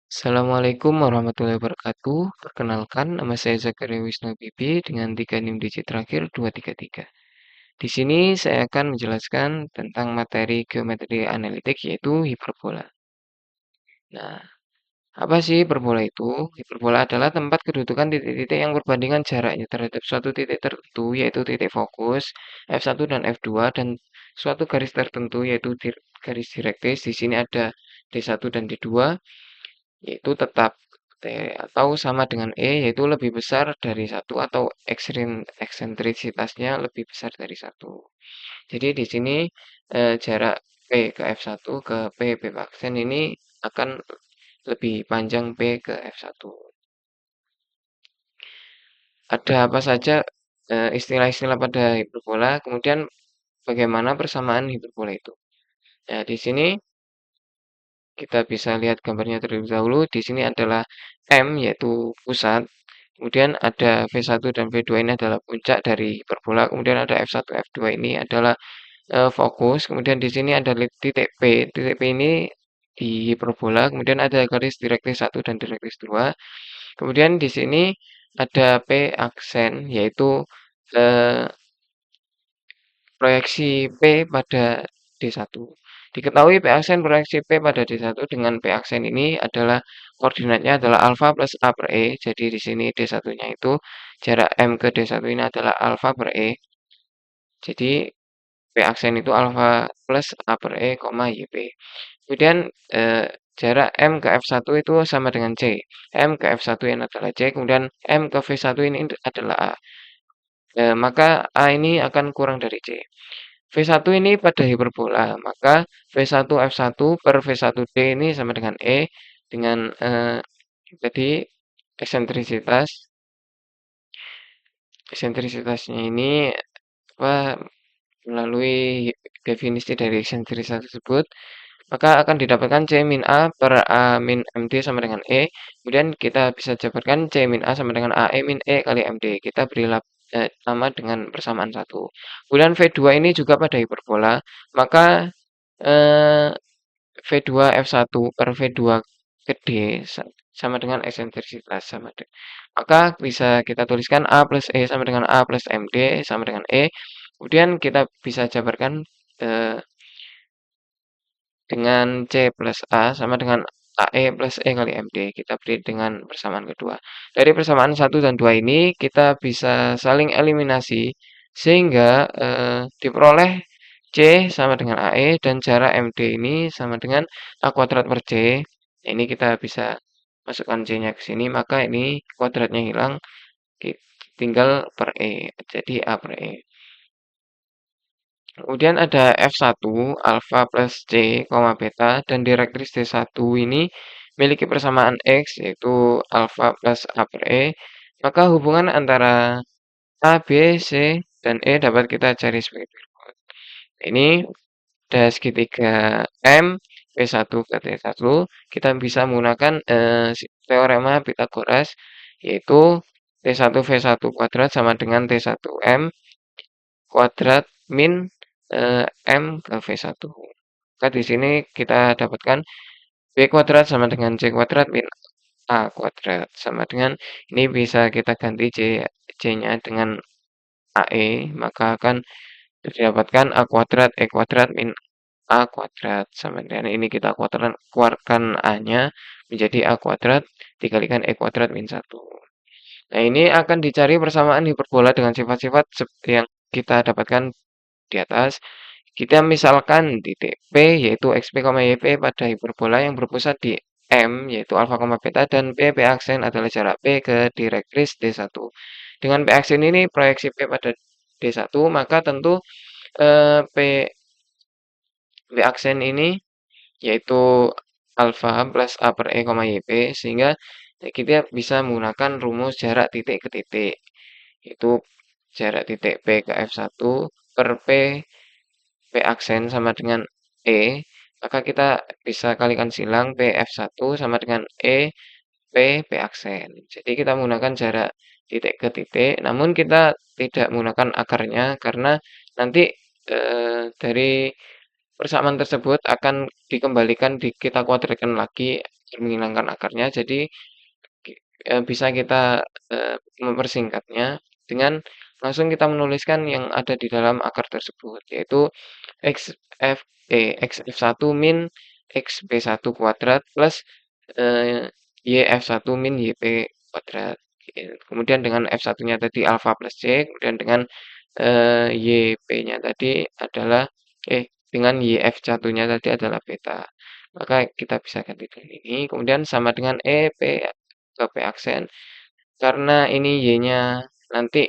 Assalamualaikum warahmatullahi wabarakatuh. Perkenalkan, nama saya Zakaria Wisnu Bibi dengan 3 NIM digit terakhir 233. Di sini saya akan menjelaskan tentang materi geometri analitik yaitu hiperbola. Nah, apa sih hiperbola itu? Hiperbola adalah tempat kedudukan titik-titik yang berbandingan jaraknya terhadap suatu titik tertentu yaitu titik fokus F1 dan F2 dan suatu garis tertentu yaitu garis direktis. Di sini ada D1 dan D2 yaitu tetap T atau sama dengan E yaitu lebih besar dari satu atau eksentrisitasnya lebih besar dari satu. Jadi di sini jarak P ke F1 ke P aksen ini akan lebih panjang P ke F1. Ada apa saja istilah-istilah pada hiperbola, kemudian bagaimana persamaan hiperbola itu. Nah, di sini kita bisa lihat gambarnya terlebih dahulu. Di sini adalah M yaitu pusat. Kemudian ada V1 dan V2 ini adalah puncak dari hiperbola. Kemudian ada F1, F2 ini adalah fokus. Kemudian di sini ada titik P. Titik P ini di hiperbola. Kemudian ada garis direktis 1 dan direktis 2. Kemudian di sini ada P aksen yaitu eh, proyeksi P pada D1. Diketahui P aksen proyeksi P pada D1 dengan P aksen ini adalah koordinatnya adalah alfa plus A per E. Jadi di sini D1-nya itu jarak M ke D1 ini adalah alfa per E. Jadi P aksen itu alfa plus A per E, YP. Kemudian jarak M ke F1 itu sama dengan C. M ke F1 ini adalah C, kemudian M ke V1 ini adalah A. Maka A ini akan kurang dari C. V1 ini pada hiperbola, maka V1 F1 per V1 D ini sama dengan E dengan jadi eksentrisitas eksentrisitasnya ini apa melalui definisi dari eksentrisitas tersebut maka akan didapatkan C min A per A min MD sama dengan E. Kemudian kita bisa jabarkan C min A sama dengan AE min E kali MD. Kita beri nama dengan persamaan 1. Kemudian V2 ini juga pada hiperbola, maka eh, V2 F1 per V2 ke D sama dengan eksentrisitas sama dengan. Maka bisa kita tuliskan A plus E sama dengan A plus MD sama dengan E. Kemudian kita bisa jabarkan eh, dengan C plus A sama dengan AE plus E kali MD. Kita beri dengan persamaan kedua. Dari persamaan 1 dan 2 ini kita bisa saling eliminasi sehingga diperoleh C sama dengan AE dan jarak MD ini sama dengan A kuadrat per C. Ini kita bisa masukkan C-nya ke sini, maka ini kuadratnya hilang, tinggal per E. Jadi A per E. Kemudian ada F1 alfa plus C, beta dan direktris D1 ini memiliki persamaan X yaitu alfa plus A per E. Maka hubungan antara A, B, C, dan E dapat kita cari sebagai berikut. Ini ada segitiga M, V1 ke T1. Kita bisa menggunakan teorema Pythagoras yaitu T1 V1 kuadrat sama dengan T1M kuadrat min M ke V1. Maka di sini kita dapatkan B kuadrat sama dengan C kuadrat min A kuadrat sama dengan ini bisa kita ganti C-nya dengan AE maka akan didapatkan A kuadrat E kuadrat min A kuadrat sama dengan ini kita keluarkan A-nya menjadi A kuadrat dikalikan E kuadrat min 1. Nah ini akan dicari persamaan hiperbola dengan sifat-sifat yang kita dapatkan di atas. Kita misalkan titik P yaitu XP, YP pada hiperbola yang berpusat di M yaitu alfa, beta dan P aksen adalah jarak P ke direktris D1. Dengan P aksen ini proyeksi P pada D1 maka tentu P aksen ini yaitu alfa plus A per E, YP sehingga kita bisa menggunakan rumus jarak titik ke titik yaitu jarak titik P ke F1 per P aksen sama dengan E, maka kita bisa kalikan silang PF1 sama dengan P aksen. Jadi kita menggunakan jarak titik ke titik, namun kita tidak menggunakan akarnya karena nanti dari persamaan tersebut akan dikembalikan kita kuadratkan lagi menghilangkan akarnya. Jadi bisa kita, mempersingkatnya dengan langsung kita menuliskan yang ada di dalam akar tersebut, yaitu X F XF1 min XP1 kuadrat plus, YF1 min YP kuadrat. Kemudian dengan F1-nya tadi alfa plus C, kemudian dengan, YP-nya tadi adalah dengan YF1-nya tadi adalah beta. Maka kita bisa ganti dengan ini, kemudian sama dengan P ke P aksen. Karena ini Y-nya nanti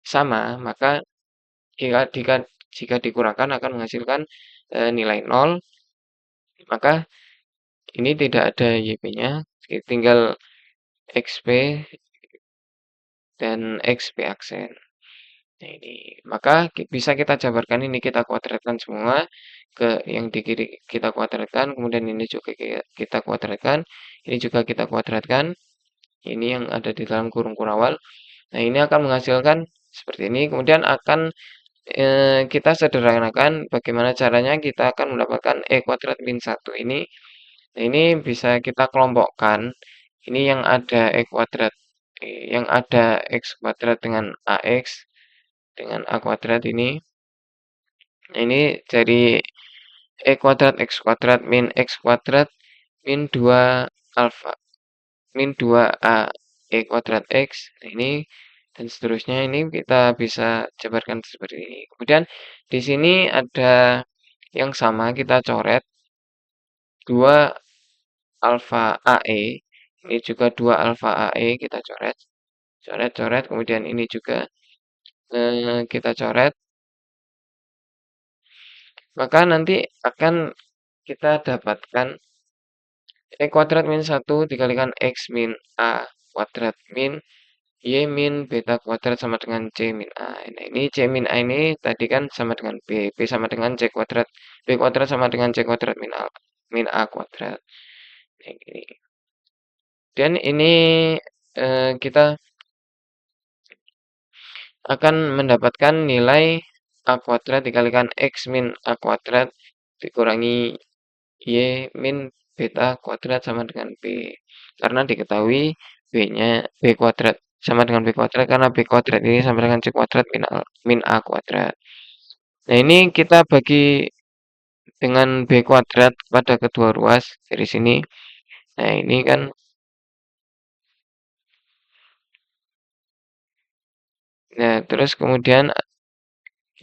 sama, maka jika jika jika dikurangkan akan menghasilkan, nilai 0, maka ini tidak ada YP-nya, tinggal XP dan XP aksen. Nah ini, maka bisa kita jabarkan ini, kita kuadratkan semua, ke yang di kiri kita kuadratkan, kemudian ini juga kita kuadratkan, ini juga kita kuadratkan, ini yang ada di dalam kurung kurawal. Nah ini akan menghasilkan seperti ini, kemudian akan kita sederhanakan bagaimana caranya kita akan mendapatkan E kuadrat min 1 ini. Nah, ini bisa kita kelompokkan. Ini yang ada E kuadrat, yang ada X kuadrat dengan AX, dengan A kuadrat ini. Nah, ini dari E kuadrat X kuadrat min X kuadrat min 2 alfa min 2A E kuadrat X. Nah, ini dan seterusnya, ini kita bisa jabarkan seperti ini. Kemudian di sini ada yang sama, kita coret 2 alfa AE, ini juga 2 alfa AE, kita coret, coret, kemudian ini juga kita coret, maka nanti akan kita dapatkan E kuadrat min 1 dikalikan X min A kuadrat min Y min beta kuadrat sama dengan C min A. Nah, ini C min A ini tadi kan sama dengan B sama dengan C kuadrat, B kuadrat sama dengan C kuadrat min A kuadrat. Nah, ini. Dan ini kita akan mendapatkan nilai A kuadrat dikalikan X min A kuadrat dikurangi Y min beta kuadrat sama dengan B. Karena diketahui B kuadrat sama dengan B kuadrat, karena B kuadrat ini sama dengan C kuadrat min A kuadrat. Nah, ini kita bagi dengan B kuadrat pada kedua ruas dari sini. Nah, ini kan, nah terus kemudian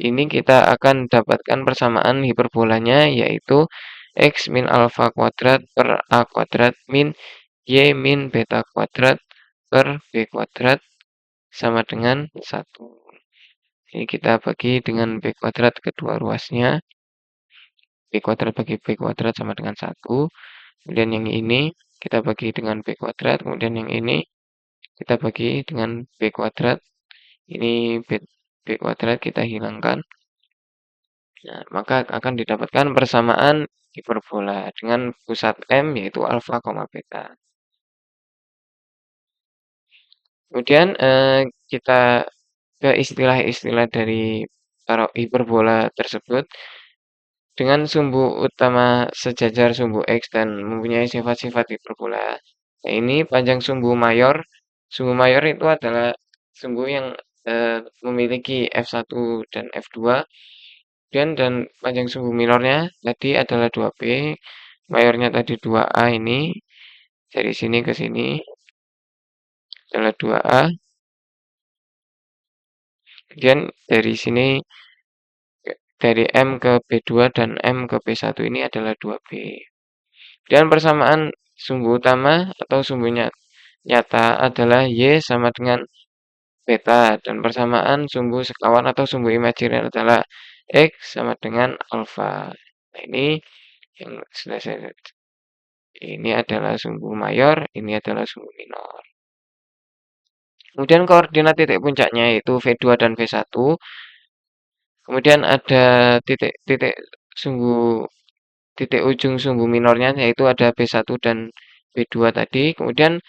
ini kita akan dapatkan persamaan hiperbolanya, yaitu X min alfa kuadrat per A kuadrat min Y min beta kuadrat per B kuadrat sama dengan 1. Ini kita bagi dengan B kuadrat kedua ruasnya. B kuadrat bagi B kuadrat sama dengan 1. Kemudian yang ini kita bagi dengan B kuadrat. Kemudian yang ini kita bagi dengan B kuadrat. Ini B kuadrat kita hilangkan. Nah, maka akan didapatkan persamaan hiperbola dengan pusat M, yaitu alfa, beta. Kemudian kita ke istilah-istilah dari hiperbola tersebut. Dengan sumbu utama sejajar sumbu X dan mempunyai sifat-sifat hiperbola. Nah, ini panjang sumbu mayor. Sumbu mayor itu adalah sumbu yang memiliki F1 dan F2. Dan panjang sumbu minornya tadi adalah 2B. Mayornya tadi 2A ini. Dari sini ke sini adalah 2A. Kemudian dari sini dari M ke B2 dan M ke B1 ini adalah 2B. Dan persamaan sumbu utama atau sumbunya nyata adalah Y sama dengan beta, dan persamaan sumbu sekawan atau sumbu imajiner adalah X sama dengan alfa. Nah, ini yang sudah saya, ini adalah sumbu mayor, ini adalah sumbu minor. Kemudian koordinat titik puncaknya yaitu V2 dan V1. Kemudian ada titik ujung sumbu minornya, yaitu ada B1 dan B2 tadi. Kemudian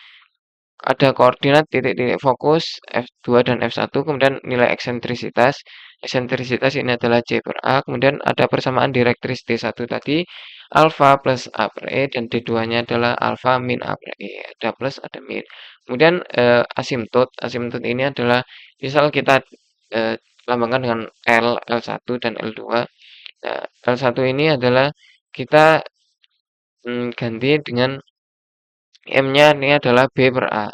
ada koordinat titik-titik fokus F2 dan F1, kemudian nilai eksentrisitas. Eksentrisitas ini adalah C per A, kemudian ada persamaan direktris D1 tadi alfa plus A per E dan D2-nya adalah alfa min A per E. Ada plus, ada min. Kemudian asimtot. Asimtot ini adalah misal kita lambangkan dengan L, L1 dan L2. Nah, L1 ini adalah kita ganti dengan M-nya ini adalah B per A.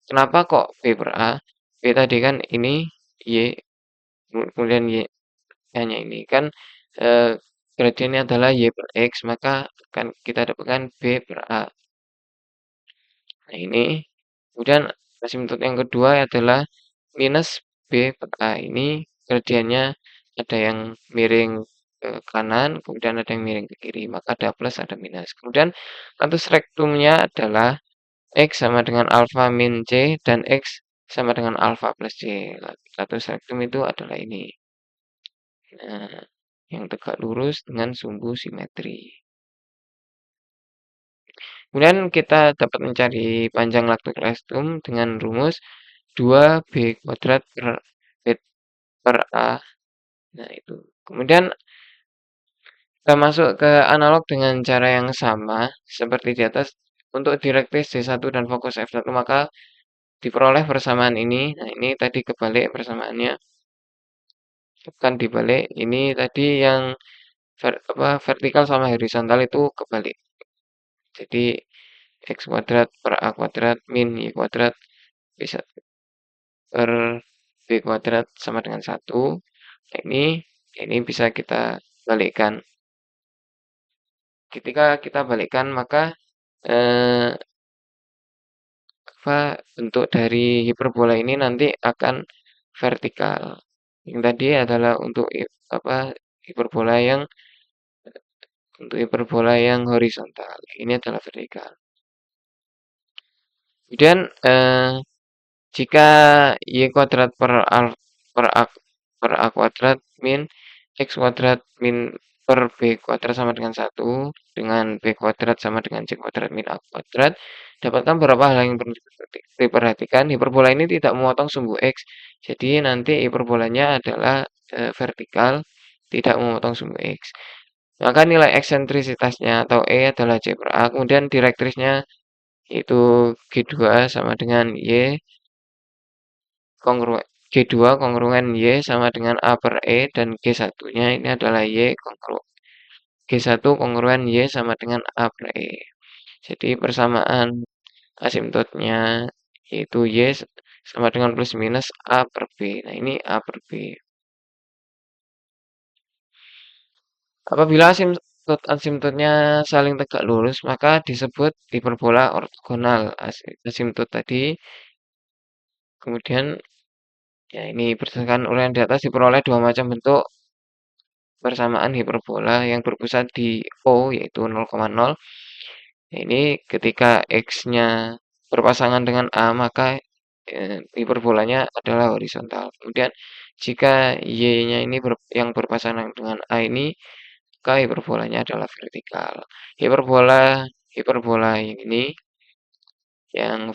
Kenapa kok B per A? B tadi kan ini Y, kemudian Y hanya ini kan gradiennya adalah Y per X, maka akan kita dapatkan B per A. Nah ini, kemudian asimtot yang kedua adalah minus B per A. Ini gradiennya ada yang miring ke kanan, kemudian ada yang miring ke kiri, maka ada plus, ada minus. Kemudian status rektumnya adalah X sama dengan alfa min C dan X sama dengan alfa plus C. Status rektum itu adalah ini. Nah, yang tegak lurus dengan sumbu simetri. Kemudian kita dapat mencari panjang laktuk rektum dengan rumus 2B kuadrat per B per A. Nah, itu. Kemudian kita masuk ke analog dengan cara yang sama seperti di atas. Untuk direktris D1 dan fokus F1 maka diperoleh persamaan ini. Nah, ini tadi kebalik persamaannya. Bukan dibalik. Ini tadi yang vertikal sama horizontal itu kebalik. Jadi X kuadrat per A kuadrat min Y kuadrat bisa per B kuadrat sama dengan 1. Nah, ini bisa kita balikkan. Ketika kita balikkan maka eh, bentuk dari hiperbola ini nanti akan vertikal. Yang tadi adalah untuk hiperbola yang horizontal. Ini adalah vertikal. Kemudian jika Y kuadrat per A kuadrat min X kuadrat min per B kuadrat sama dengan 1 dengan B kuadrat sama dengan C kuadrat min A kuadrat, dapatkan beberapa hal yang perlu diperhatikan. Hiperbola ini tidak memotong sumbu X, jadi nanti hiperbolanya adalah vertikal, tidak memotong sumbu X. Maka nilai eksentrisitasnya atau E adalah C per A, kemudian direktrisnya yaitu G2 sama dengan Y kongruen G2 kongruen Y sama dengan A per E dan G1-nya ini adalah Y G1 kongruen Y sama dengan A per E. Jadi persamaan asimtotnya yaitu Y sama dengan plus minus A per B. Nah, ini A per B. Apabila asimtotnya saling tegak lurus, maka disebut hiperbola ortogonal. Asimtot tadi, kemudian ya ini berdasarkan uraian di atas diperoleh dua macam bentuk persamaan hiperbola yang berpusat di O yaitu 0,0. Ini ketika X-nya berpasangan dengan A maka hiperbolanya adalah horizontal. Kemudian jika Y-nya ini yang berpasangan dengan A ini maka hiperbolanya adalah vertikal. Hiperbola ini yang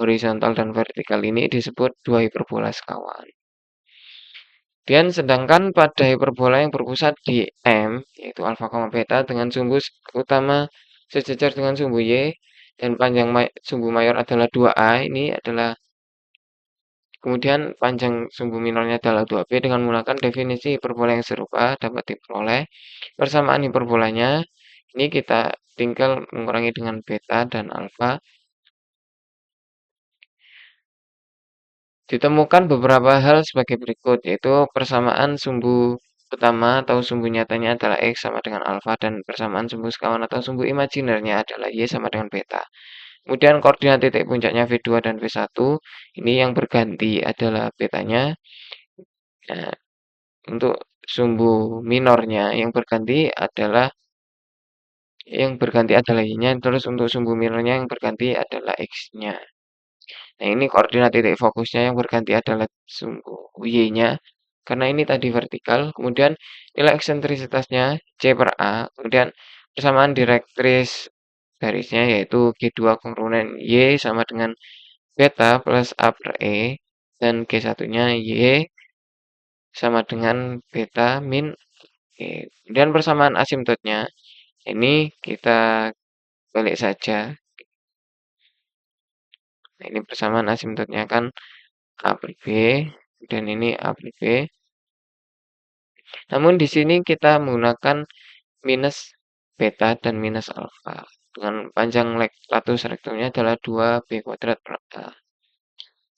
horizontal dan vertikal ini disebut dua hiperbola sekawan. Dan sedangkan pada hiperbola yang berpusat di M, yaitu alfa, beta, dengan sumbu utama sejajar dengan sumbu Y, dan panjang sumbu mayor adalah 2A, ini adalah, kemudian panjang sumbu minornya adalah 2B, dengan menggunakan definisi hiperbola yang serupa, dapat diperoleh persamaan hiperbolanya, ini kita tinggal mengurangi dengan beta dan alfa. Ditemukan beberapa hal sebagai berikut, yaitu persamaan sumbu utama atau sumbu nyatanya adalah X sama dengan alfa dan persamaan sumbu sekawan atau sumbu imajinernya adalah Y sama dengan beta. Kemudian koordinat titik puncaknya V2 dan V1 ini yang berganti adalah betanya. Nah, untuk sumbu minornya yang berganti adalah Y-nya, terus untuk sumbu minornya yang berganti adalah X-nya. Nah, ini koordinat titik fokusnya yang berganti adalah sumbu Y-nya. Karena ini tadi vertikal. Kemudian nilai eksentrisitasnya C per A. Kemudian persamaan direktris garisnya yaitu G2 kongruen Y sama dengan beta plus A per E. Dan G1-nya Y sama dengan beta min E. Kemudian persamaan asimtotnya Ini kita balik saja. Nah, ini persamaan asimptotnya kan A per B, dan ini A per B. Namun di sini kita menggunakan minus beta dan minus alfa. Dengan panjang latus rektumnya adalah 2B kuadrat per A.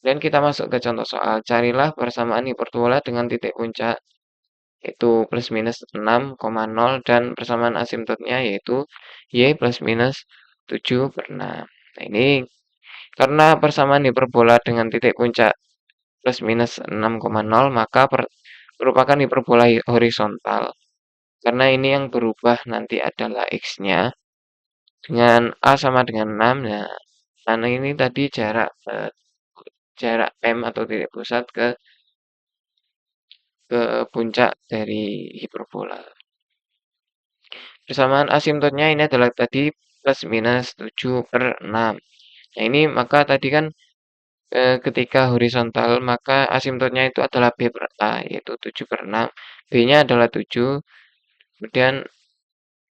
Dan kita masuk ke contoh soal. Carilah persamaan hiperbola dengan titik puncak, yaitu plus minus 6,0, dan persamaan asimptotnya yaitu Y plus minus 7 per 6. Nah, ini karena persamaan hiperbola dengan titik puncak plus minus 6,0, maka merupakan hiperbola horizontal. Karena ini yang berubah nanti adalah X-nya. Dengan A sama dengan 6, nah, karena ini tadi jarak M atau titik pusat ke puncak dari hiperbola. Persamaan asimptotnya ini adalah tadi plus minus 7 per 6. Nah, ini maka tadi kan ketika horizontal maka asimptotnya itu adalah B per A, yaitu 7 per 6. B-nya adalah 7, kemudian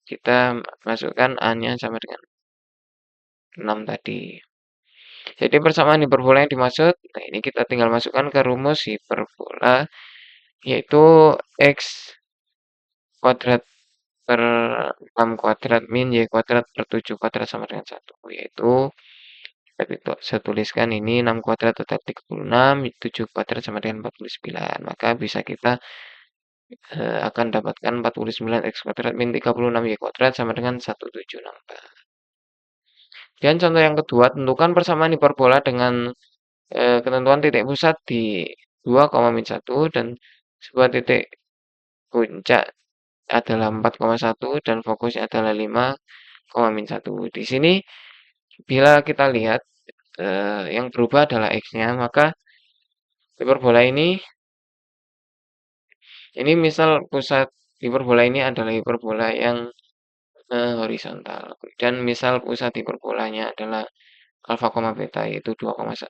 kita masukkan A-nya sama dengan 6 tadi. Jadi persamaan hiperbola yang dimaksud, nah ini kita tinggal masukkan ke rumus hiperbola, yaitu X kuadrat per 6 kuadrat min Y kuadrat per 7 kuadrat sama dengan 1. Yaitu, saya tuliskan ini 6 kuadrat adalah 36, 7 kuadrat sama dengan 49. Maka bisa kita akan dapatkan 49 X kuadrat min 36 Y kuadrat sama dengan 1764. Dan contoh yang kedua, tentukan persamaan hiperbola dengan ketentuan titik pusat di 2,-1 dan sebuah titik puncak adalah 4,1 dan fokusnya adalah 5,-1. Di sini bila kita lihat yang berubah adalah X-nya, maka hiperbola ini misal pusat hiperbola ini adalah hiperbola yang horizontal. Dan misal pusat hiperbolanya adalah alfa koma beta yaitu 2,-1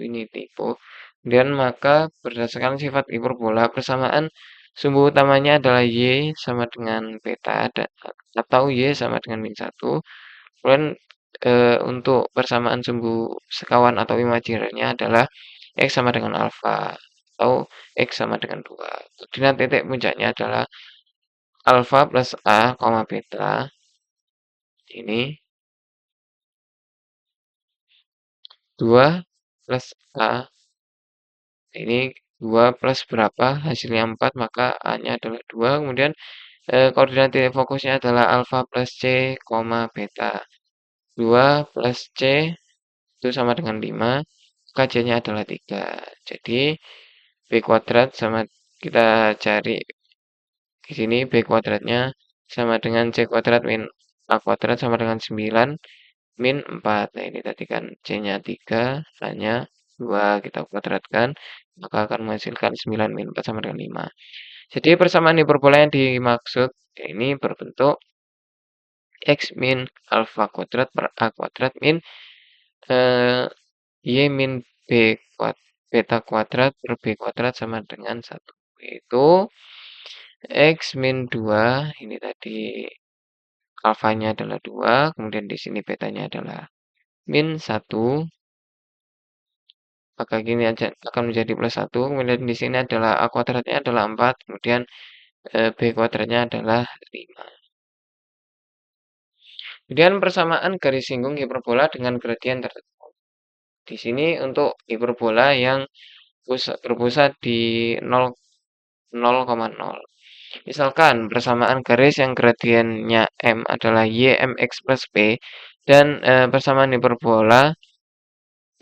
ini tipe. Dan maka berdasarkan sifat hiperbola persamaan sumbu utamanya adalah Y sama dengan beta atau Y sama dengan min 1. Kemudian untuk persamaan sumbu sekawan atau imajinernya adalah X sama dengan alfa atau X sama dengan 2. Kemudian titik puncaknya adalah alfa plus A, beta. Ini 2 plus A. Ini 2 plus berapa? Hasilnya 4, maka A-nya adalah 2. Kemudian koordinat titik fokusnya adalah alfa plus C, beta. 2 plus C itu sama dengan 5. Kajiannya adalah 3. Jadi B kuadrat sama kita cari di sini B kuadratnya sama dengan C kuadrat min A kuadrat sama dengan 9 min 4. Nah, ini tadi kan C-nya 3, A-nya 2 kita kuadratkan, maka akan menghasilkan 9 min 4 sama dengan 5. Jadi persamaan hiperbola yang dimaksud ini berbentuk X min alfa kuadrat per A kuadrat min Y min beta kuadrat per B kuadrat sama dengan 1. Itu X min 2, ini tadi alfanya adalah 2, kemudian di sini betanya adalah min 1, maka gini aja akan menjadi plus 1, kemudian di sini adalah A kuadratnya adalah 4, kemudian B kuadratnya adalah 5. Kemudian persamaan garis singgung hiperbola dengan gradien tertentu. Di sini untuk hiperbola yang berpusat di 0,0. Misalkan persamaan garis yang gradiennya M adalah YMX plus P dan persamaan hiperbola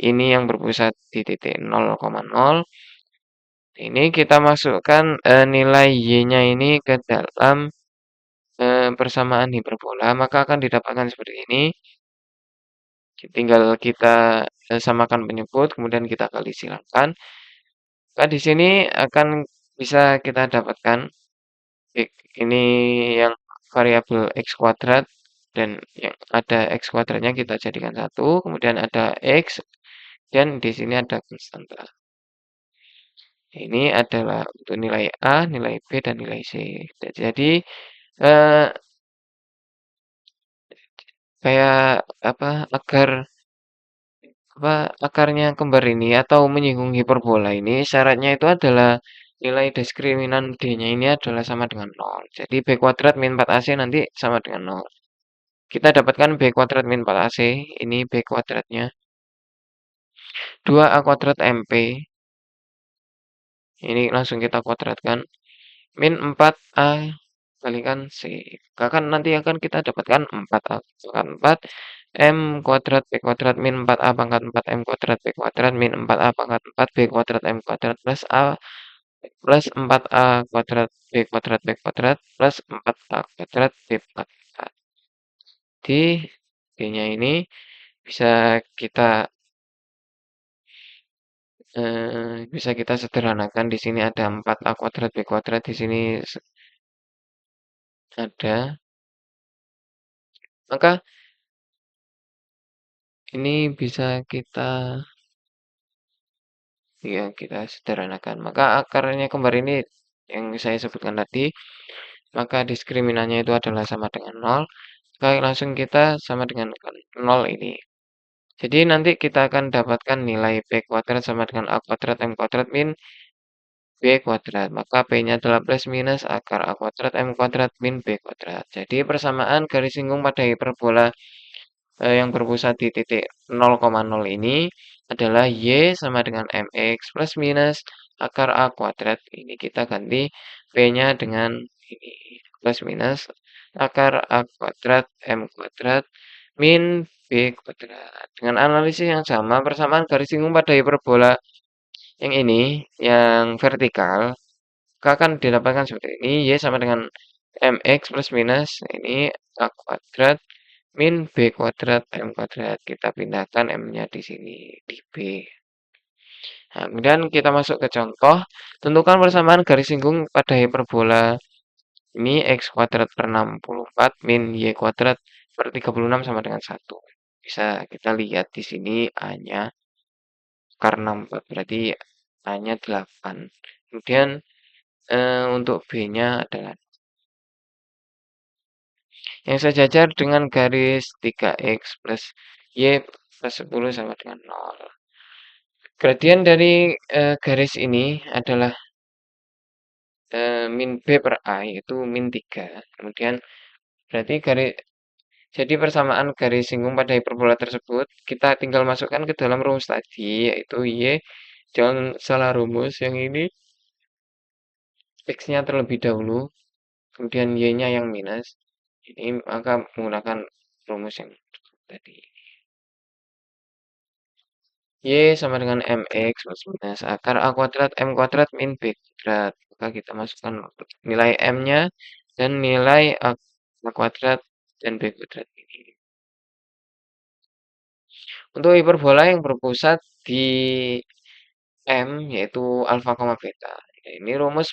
ini yang berpusat di titik 0,0. Ini kita masukkan nilai Y-nya ini ke dalam persamaan hiperbola, maka akan didapatkan seperti ini. Tinggal kita samakan penyebut, kemudian kita kali silakan. Maka di sini akan bisa kita dapatkan ini yang variabel X kuadrat dan yang ada X kuadratnya kita jadikan 1, kemudian ada X dan di sini ada konstanta. Ini adalah untuk nilai A, nilai B, dan nilai C. Jadi kayak apa, akarnya kembar ini atau menyinggung hiperbola ini syaratnya itu adalah nilai diskriminan D-nya ini adalah sama dengan nol. Jadi B kuadrat min 4AC nanti sama dengan nol. Kita dapatkan B kuadrat min 4AC, ini B kuadratnya. 2A kuadrat MP, ini langsung kita kuadratkan. Min 4A kalikan C. Kan nanti akan kita dapatkan 4A pangkat 4 M kuadrat B kuadrat min 4A pangkat 4 M kuadrat B kuadrat min 4A pangkat 4 B kuadrat M kuadrat plus 4A kuadrat B kuadrat plus 4A kuadrat B kuadrat. Jadi B-nya ini bisa kita sederhanakan. Di sini ada 4A kuadrat B kuadrat, di sini ada. Maka ini bisa kita sederhanakan. Maka akarnya kembar ini yang saya sebutkan tadi, maka diskriminannya itu adalah sama dengan nol. Maka langsung kita sama dengan nol ini. Jadi nanti kita akan dapatkan nilai B kuadrat sama dengan A kuadrat M kuadrat min B kuadrat. Maka B-nya adalah plus minus akar A kuadrat M kuadrat min B kuadrat. Jadi persamaan garis singgung pada hiperbola yang berpusat di titik 0,0 ini adalah Y sama dengan MX plus minus akar A kuadrat. Ini kita ganti P-nya dengan ini plus minus akar A kuadrat M kuadrat min B kuadrat. Dengan analisis yang sama, persamaan garis singgung pada hiperbola yang ini, yang vertikal, akan didapatkan seperti ini. Y sama dengan MX plus minus ini A kuadrat min B kuadrat M kuadrat. Kita pindahkan M-nya di sini, di B. Nah, kemudian kita masuk ke contoh. Tentukan persamaan garis singgung pada hiperbola ini X kuadrat per 64 min Y kuadrat per 36 sama dengan 1. Bisa kita lihat di sini A-nya karena 4, berarti A-nya 8. Kemudian untuk B-nya adalah yang sejajar dengan garis 3X plus Y plus 10 sama dengan 0. Gradien dari garis ini adalah min B per A, yaitu min 3. Kemudian berarti jadi persamaan garis singgung pada hiperbola tersebut, kita tinggal masukkan ke dalam rumus tadi, yaitu Y. Jangan salah rumus, yang ini X-nya terlebih dahulu, kemudian Y-nya yang minus. Ini maka menggunakan rumus yang tadi. Y sama dengan MX plus minus akar A kuadrat M kuadrat min B kuadrat. Maka kita masukkan nilai M-nya dan nilai A kuadrat dan B kuadrat ini. Untuk hiperbola yang berpusat di M, yaitu alfa, beta. Ini rumus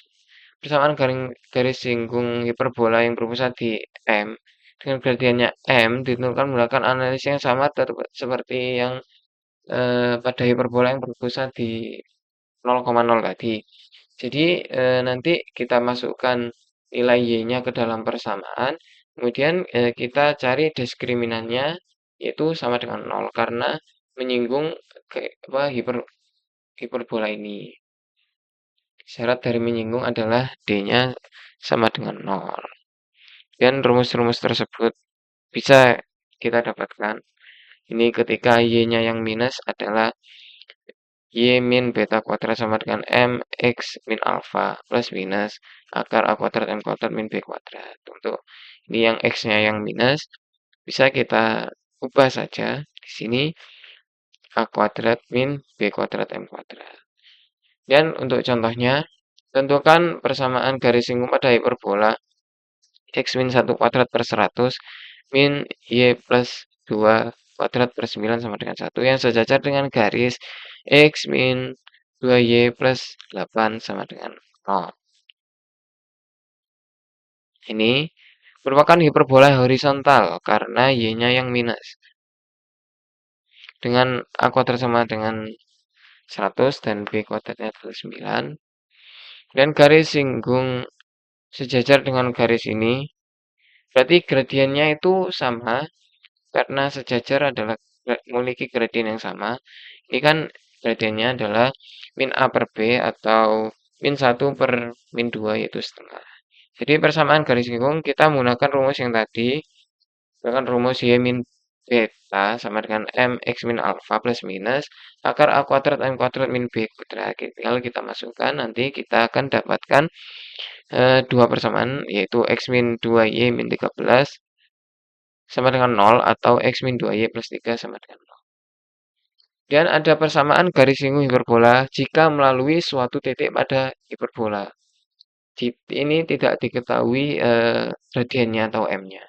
persamaan garis singgung hiperbola yang berpusat di M dengan gradiennya M ditentukan menggunakan analisis yang sama seperti yang pada hiperbola yang berpusat di 0,0 tadi. Jadi nanti kita masukkan nilai Y-nya ke dalam persamaan, kemudian kita cari diskriminannya, yaitu sama dengan 0 karena menyinggung hiperbola ini. Syarat dari menyinggung adalah D-nya sama dengan 0. Dan rumus-rumus tersebut bisa kita dapatkan. Ini ketika Y-nya yang minus adalah Y min beta kuadrat sama dengan M X min alfa plus minus akar A kuadrat M kuadrat min B kuadrat. Untuk ini yang X-nya yang minus, bisa kita ubah saja di sini A kuadrat min B kuadrat M kuadrat. Dan untuk contohnya, tentukan persamaan garis singgung pada hiperbola X min 1 kuadrat per 100 min Y plus 2 kuadrat per 9 sama dengan 1 yang sejajar dengan garis X min 2Y plus 8 sama dengan 0. Ini merupakan hiperbola horizontal karena Y-nya yang minus. Dengan A kuadrat sama dengan 100 dan B kuadratnya adalah 9. Dan garis singgung sejajar dengan garis ini, berarti gradiennya itu sama karena sejajar adalah memiliki gradien yang sama. Ini kan gradiennya adalah min A per B atau min 1 per min 2 yaitu setengah. Jadi persamaan garis lingkung kita menggunakan rumus yang tadi, menggunakan rumus Y min beta sama dengan M X min alfa plus minus akar A kuadrat M kuadrat min B kuadrat. Kalau kita masukkan nanti kita akan dapatkan dua persamaan yaitu X min 2Y min 13 sama dengan 0 atau X min 2Y plus 3 sama dengan 0. Dan ada persamaan garis lingkung hiperbola jika melalui suatu titik pada hiperbola. Ini tidak diketahui gradiennya atau M-nya.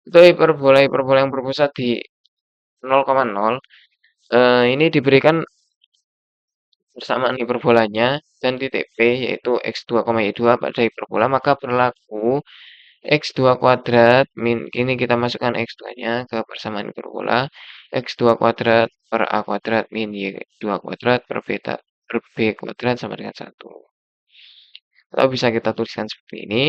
Itu hiperbola yang berpusat di 0,0. Ini diberikan persamaan hiperbolanya dan titik P yaitu X2, Y2 pada hiperbola, maka berlaku X2 kuadrat min, ini kita masukkan X2-nya ke persamaan hiperbola, X2 kuadrat per A kuadrat min Y2 kuadrat per B kuadrat sama dengan 1. Atau bisa kita tuliskan seperti ini.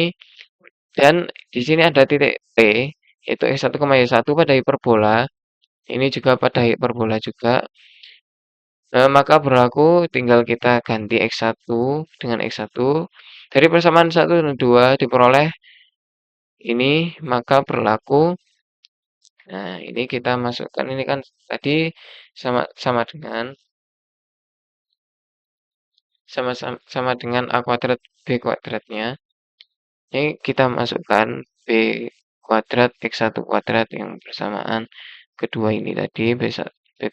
Dan di sini ada titik P, yaitu X1, Y1 pada hiperbola. Ini juga pada hiperbola juga. Maka berlaku tinggal kita ganti X1 dengan X1. Dari persamaan 1 dan 2 diperoleh ini, maka berlaku. Nah, ini kita masukkan, ini kan tadi sama dengan A kuadrat B kuadratnya. Ini kita masukkan B kuadrat X1 kuadrat yang bersamaan kedua ini tadi, B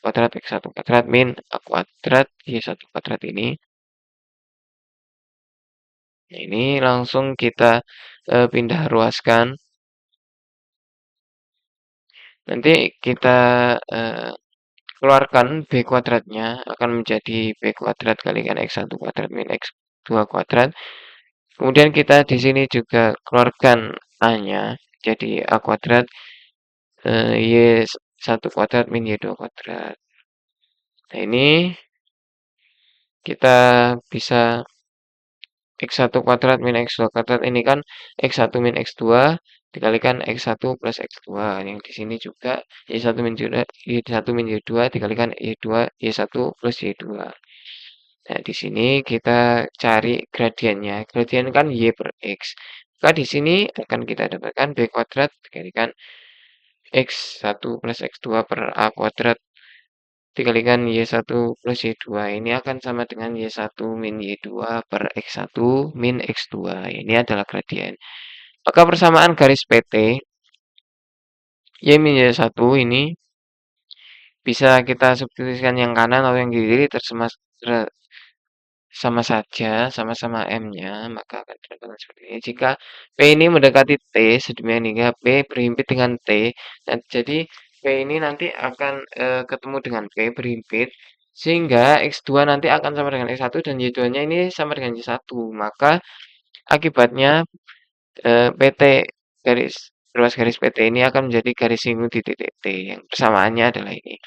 kuadrat X1 kuadrat min A kuadrat Y1 kuadrat ini. Nah, ini langsung kita pindah ruaskan. Nanti kita keluarkan B kuadratnya akan menjadi B kuadrat kalikan X1 kuadrat min X2 kuadrat. Kemudian kita di sini juga keluarkan A-nya jadi A kuadrat Y1 kuadrat min Y2 kuadrat. Nah, ini kita bisa X1 kuadrat min X2 kuadrat, ini kan X1 min X2 dikalikan X1 plus X2. Yang di sini juga Y1 min Y1 min Y2 dikalikan Y1 plus Y2. Nah, di sini kita cari gradiennya. Gradien kan Y per X. Maka di sini akan kita dapatkan B kuadrat dikalikan X1 plus X2 per A kuadrat dikalikan Y1 plus Y2. Ini akan sama dengan Y1 min Y2 per X1 min X2. Ini adalah gradien. Maka persamaan garis PT Y min Y1 ini bisa kita substitusikan yang kanan atau yang kiri sama saja, sama-sama M-nya, maka akan didapatkan seperti ini. Jika P ini mendekati T, sedemikian hingga P berhimpit dengan T, dan jadi P ini nanti akan ketemu dengan P berhimpit, sehingga X2 nanti akan sama dengan X1 dan Y2-nya ini sama dengan Y1. Maka akibatnya PT ruas garis PT ini akan menjadi garis lingkung di titik T, yang persamaannya adalah ini.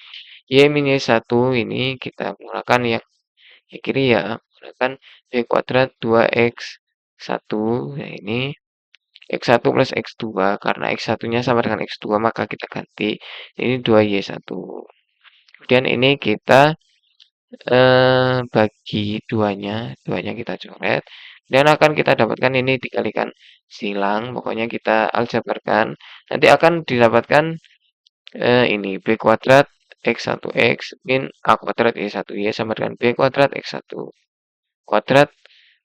Y min Y1 ini kita menggunakan yang kiri ya, menggunakan B kuadrat 2X1. Nah, ini X1 plus X2. Karena X1-nya sama dengan X2, maka kita ganti. Ini 2Y1. Kemudian ini kita bagi duanya kita coret. Dan akan kita dapatkan ini dikalikan silang. Pokoknya kita aljabarkan. Nanti akan didapatkan ini B kuadrat X1X min A kuadrat Y1Y sama dengan B kuadrat X1 kuadrat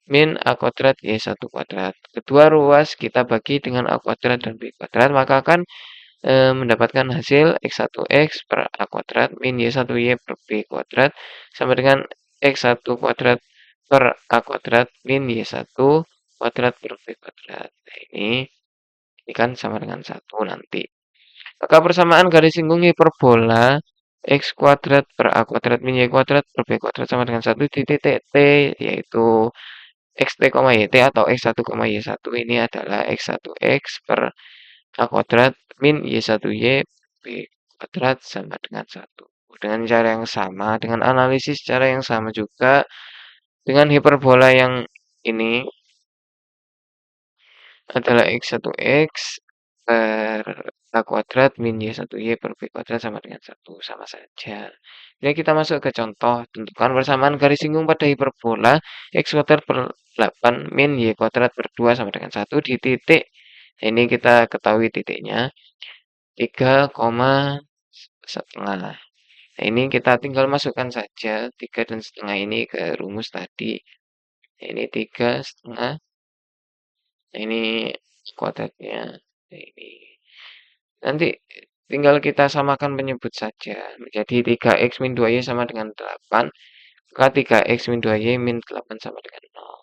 min A kuadrat Y1 kuadrat. Kedua ruas kita bagi dengan A kuadrat dan B kuadrat, maka akan mendapatkan hasil X1X per A kuadrat min Y1Y per B kuadrat sama dengan X1 kuadrat per A kuadrat min Y1 kuadrat per B kuadrat. Nah, ini kan sama dengan 1 nanti. Maka persamaan garis lingkung hiperbola X kuadrat per A kuadrat min Y kuadrat per B kuadrat sama dengan 1 di titik T, yaitu Xt, YT atau X1, Y1 ini adalah X1X per A kuadrat min Y1Y B kuadrat sama dengan 1. Dengan cara yang sama, dengan analisis cara yang sama juga, dengan hiperbola yang ini adalah X1X per A kuadrat min Y1Y per B kuadrat sama dengan 1, sama saja. Jadi kita masuk ke contoh, tentukan persamaan garis singgung pada hiperbola X kuadrat per 8 min Y kuadrat per 2 sama dengan 1 di titik. Ini kita ketahui titiknya 3,5. Nah, ini kita tinggal masukkan saja 3,5 ini ke rumus tadi. Ini 3,5. Ini kuadratnya. Ini. Nanti tinggal kita samakan penyebut saja. Menjadi 3x min 2y sama dengan 8. Maka 3x min 2y min 8 sama dengan 0.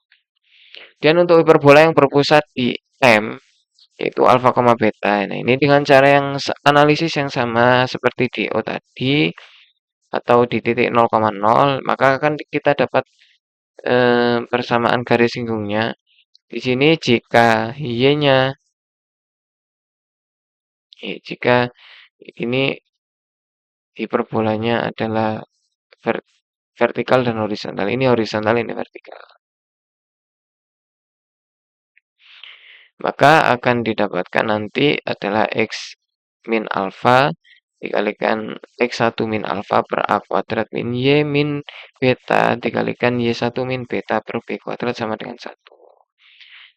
Dan untuk hiperbola yang berpusat di M, yaitu alfa, beta. Nah, ini dengan cara yang analisis yang sama seperti di O tadi, atau di titik 0,0, maka akan kita dapat persamaan garis singgungnya. Di sini jika y-nya, jika ini hiperbolanya adalah vertikal dan horizontal. Ini horizontal, ini vertikal. Maka akan didapatkan nanti adalah X min alfa dikalikan X1 min alfa per A kuadrat min Y min beta dikalikan Y1 min beta per B kuadrat sama dengan 1.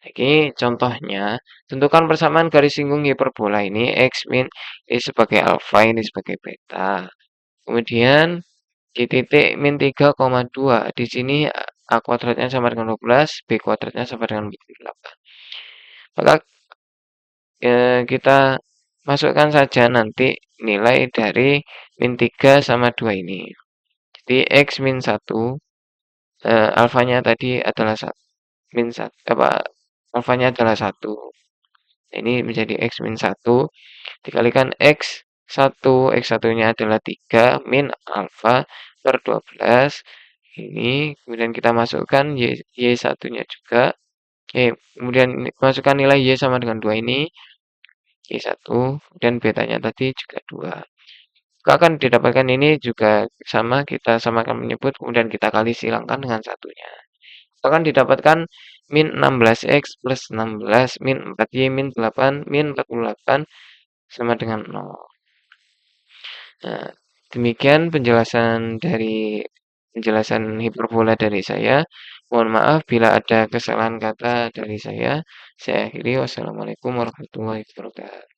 Ini contohnya, tentukan persamaan garis singgung hiperbola ini X min ini sebagai alfa, ini sebagai beta. Kemudian di titik min 3,2, di sini A kuadratnya sama dengan 12, B kuadratnya sama dengan 48. Maka kita masukkan saja nanti nilai dari min 3 sama 2 ini. Jadi X min 1, alfanya tadi adalah 1, min 1, alfanya adalah 1. Ini menjadi X min 1, dikalikan X1, X1-nya adalah 3, min alfa per 12. Ini, kemudian kita masukkan Y1-nya juga. Kemudian masukkan nilai Y sama dengan 2 ini. Y1, dan betanya tadi juga 2. Akan didapatkan ini juga sama, kita samakan menyebut, kemudian kita kali silangkan dengan satunya. Akan didapatkan min 16x plus 16 min 4y min 8 min 48 sama dengan 0. Nah, demikian penjelasan hiperbola dari saya. Mohon maaf bila ada kesalahan kata dari saya. Saya akhiri. Wassalamualaikum warahmatullahi wabarakatuh.